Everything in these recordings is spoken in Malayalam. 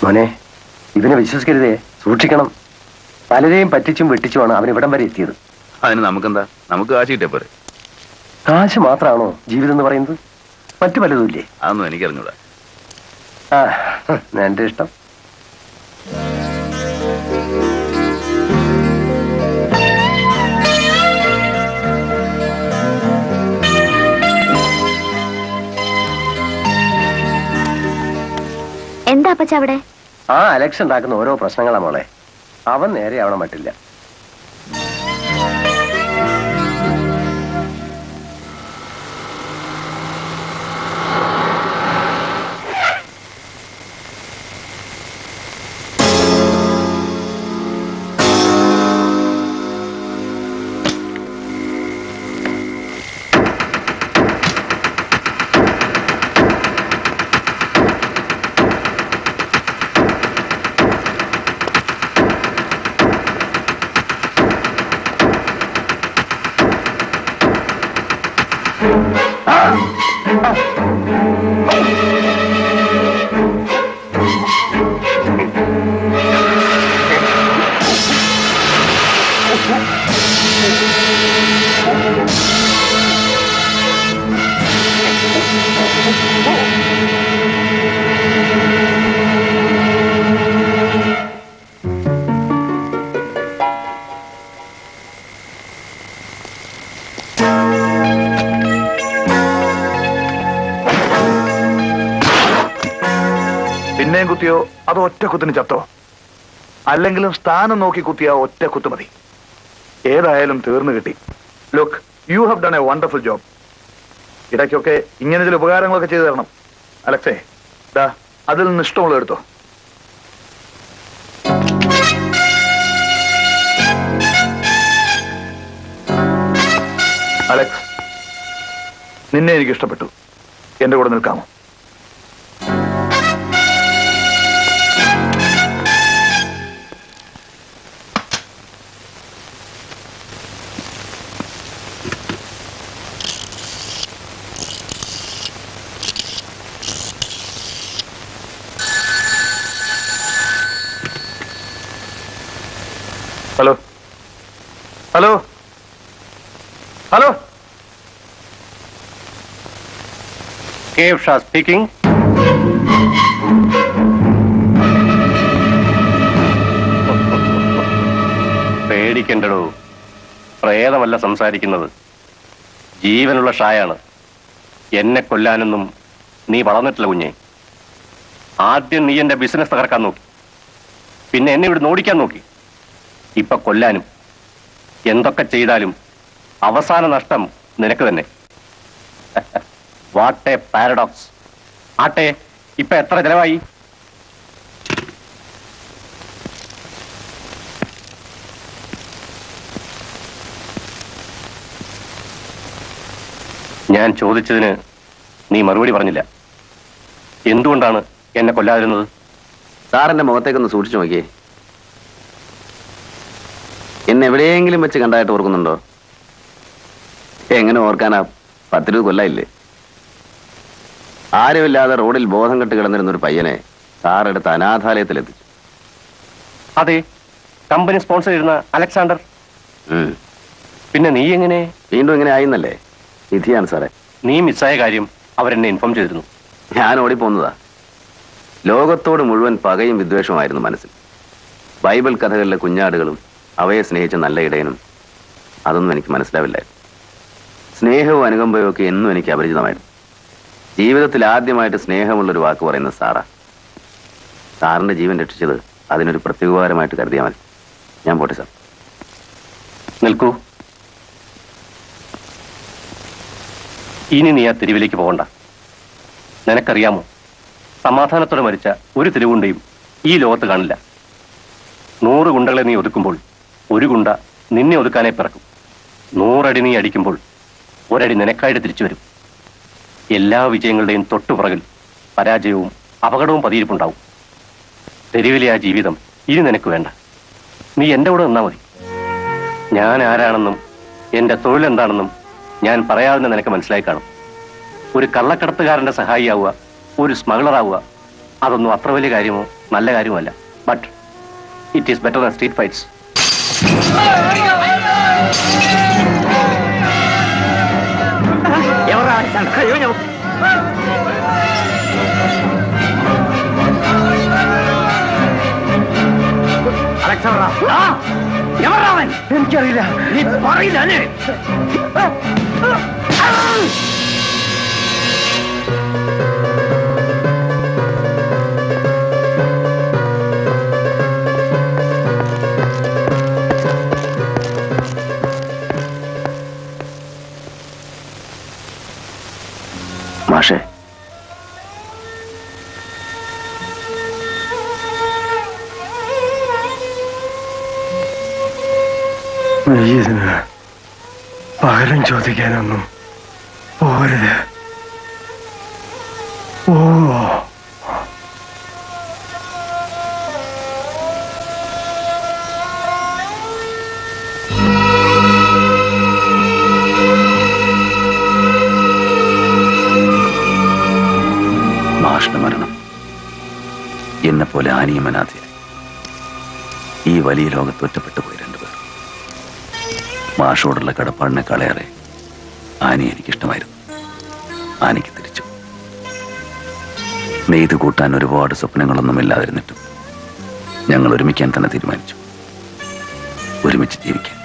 മോനെ, ഇവനെ വിശ്വസിക്കരുതേ, സൂക്ഷിക്കണം. പലരെയും പറ്റിച്ചും വെട്ടിച്ചുമാണ് അവൻ ഇവിടം വരെ എത്തിയത്. അതിന് നമുക്കെന്താ? നമുക്ക് കാശ് കിട്ടിയ പോരെ. കാശ് മാത്രമാണോ ജീവിതം എന്ന് പറയുന്നത്? മറ്റു പലതും ഇല്ലേ? അതൊന്നും എനിക്കറിഞ്ഞൂടാ. എന്റെ ഇഷ്ടം. എന്താ അപ്പച്ച അവിടെ? അലക്സ് ഉണ്ടാക്കുന്ന ഓരോ പ്രശ്നങ്ങളാ മോളെ. അവൻ നേരെ ആവണം മട്ടില്ല. പിന്നെയും കുത്തിയോ അത് ഒറ്റ കുത്തിന് ചത്തോ? അല്ലെങ്കിലും സ്ഥാനം നോക്കി കുത്തിയ ഒറ്റ കുത്തു മതി. ഏതായാലും തീർന്നു കിട്ടി. Look, you have done A wonderful job. ഇടയ്ക്കൊക്കെ ഇങ്ങനെ ചില ഉപകാരങ്ങളൊക്കെ ചെയ്തു തരണം. അലക്സേ, ദാ അതിൽ നിന്ന് ഇഷ്ടമുള്ള എടുത്തോ. അലക്സ്, നിന്നെ എനിക്ക് ഇഷ്ടപ്പെട്ടു. എന്റെ കൂടെ നിൽക്കാമോ? ഹലോ ഹലോ ഹലോ, കേവ് ഷാ സ്പീക്കിംഗ്. പേടിക്കണ്ടടോ, പ്രേതമല്ല സംസാരിക്കുന്നത്, ജീവനുള്ള ഷായാണ്. എന്നെ കൊല്ലാനൊന്നും നീ വളർന്നിട്ടില്ല കുഞ്ഞെ. ആദ്യം നീ എന്റെ ബിസിനസ് തകർക്കാൻ നോക്കി, പിന്നെ എന്നെ ഇവിടെ ഓടിക്കാൻ നോക്കി, ഇപ്പൊ കൊല്ലാനും. എന്തൊക്കെ ചെയ്താലും അവസാന നഷ്ടം നിനക്ക് തന്നെ. What A paradox. ആട്ടെ, ഇപ്പൊ എത്ര ചെലവായി? ഞാൻ ചോദിച്ചതിന് നീ മറുപടി പറഞ്ഞില്ല. എന്തുകൊണ്ടാണ് എന്നെ കൊല്ലാതിരുന്നത്? സാറിന്റെ മുഖത്തേക്കൊന്ന് സൂക്ഷിച്ചു നോക്കിയേ. എന്നെ എവിടെയെങ്കിലും വെച്ച് കണ്ടായിട്ട് ഓർക്കുന്നുണ്ടോ? എങ്ങനെ ഓർക്കാനാ? 10-20 കൊല്ലായില്ലേ. ആരുമില്ലാതെ റോഡിൽ ബോധം കെട്ട് കിടന്നിരുന്ന ഒരു പയ്യനെ സാറെടുത്ത് അനാഥാലയത്തിലെത്തിച്ചു. അതെ, കമ്പനി സ്പോൺസർ ചെയ്യുന്ന അലക്സാണ്ടർ. പിന്നെ നീ എങ്ങനെ വീണ്ടും ഇങ്ങനെ ആയിന്നല്ലേ? വിധിയാണ് സാറേ. നീ മിസ്സായ കാര്യം അവരെന്നെ ഇൻഫോം ചെയ്തിരുന്നു. ഞാൻ ഓടിപ്പോന്നതാ. ലോകത്തോട് മുഴുവൻ പകയും വിദ്വേഷമായിരുന്നു മനസ്സിൽ. ബൈബിൾ കഥകളിലെ കുഞ്ഞാടുകളും അവയെ സ്നേഹിച്ച നല്ല ഇടയനും അതൊന്നും എനിക്ക് മനസ്സിലാവില്ലായിരുന്നു. സ്നേഹവും അനുകമ്പയും ഒക്കെ എന്നും എനിക്ക് അപരിചിതമായിരുന്നു. ജീവിതത്തിൽ ആദ്യമായിട്ട് സ്നേഹമുള്ളൊരു വാക്ക് പറയുന്നത് സാറാ. സാറിന്റെ ജീവൻ രക്ഷിച്ചത് അതിനൊരു പ്രത്യുപകാരമായിട്ട് കരുതിയാൽ മതി. ഞാൻ പോട്ടെ സാർ. നിൽക്കൂ. ഇനി നീ ആ തെരുവിലേക്ക് പോകണ്ട. നിനക്കറിയാമോ, സമാധാനത്തോടെ മരിച്ച ഒരു തെരുവുണ്ടയും ഈ ലോകത്ത് കാണില്ല. 100 ഗുണ്ടകളെ നീ ഒതുക്കുമ്പോൾ 1 ഗുണ്ട നിന്നെ ഒതുക്കാനേ പിറക്കും. 100 അടി നീ അടിക്കുമ്പോൾ 1 അടി നിനക്കായിട്ട് തിരിച്ചു വരും. എല്ലാ വിജയങ്ങളുടെയും തൊട്ടുപുറകിൽ പരാജയവും അപകടവും പതിയിരിപ്പുണ്ടാവും. തെരുവിലെ ആ ജീവിതം ഇനി നിനക്ക് വേണ്ട. നീ എൻ്റെ കൂടെ നിന്നാ മതി. ഞാൻ ആരാണെന്നും എൻ്റെ തൊഴിലെന്താണെന്നും ഞാൻ പറയാതെ നിനക്ക് മനസ്സിലായി കാണും. ഒരു കള്ളക്കടത്തുകാരന്റെ സഹായിയാവുക, ഒരു സ്മഗ്ലറാവുക, അതൊന്നും അത്ര വലിയ കാര്യമോ നല്ല കാര്യമോ അല്ല. But it is better than street fights. എനിക്കറിയില്ല. നീ പറയില്ല അല്ലേ? മാഷേ, നീ ഇതിന് പകരം ചോദിക്കാനൊന്നും പോരുത്. ഓ, മാഷിന്റെ മരണം എന്നെ പോലെ ആനിയും അനാഥയായി ഈ വലിയ ലോകത്ത് ഒറ്റപ്പെട്ടു പോയി രണ്ടുപേർ. മാഷോടുള്ള കടപ്പാടിനെക്കാളേറെ ആനി എനിക്കിഷ്ടമായിരുന്നു. ആനിക്ക് തിരിച്ചു. നെയ്ത് കൂട്ടാൻ ഒരുപാട് സ്വപ്നങ്ങളൊന്നും ഇല്ലാതിരുന്നിട്ടും ഞങ്ങൾ ഒരുമിക്കാൻ തന്നെ തീരുമാനിച്ചു. ഒരുമിച്ച് ജീവിക്കാൻ.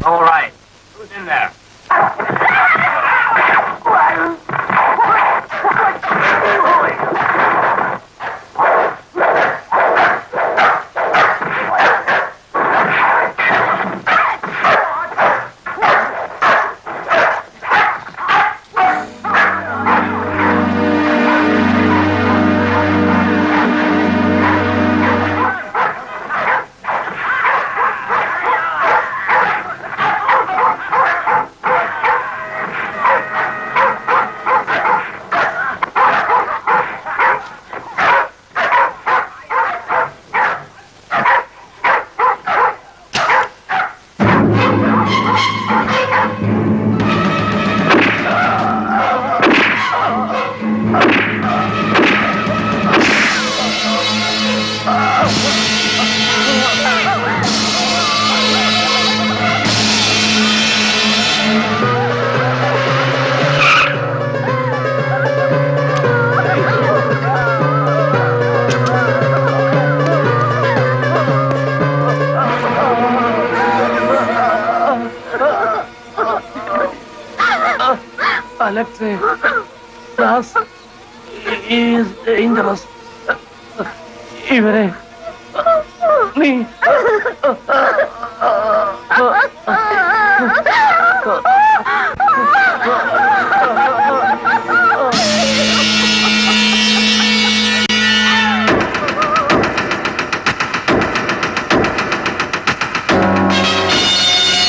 all right. Who's in there? Alexei, das is dangerous. ഇവരെ നീ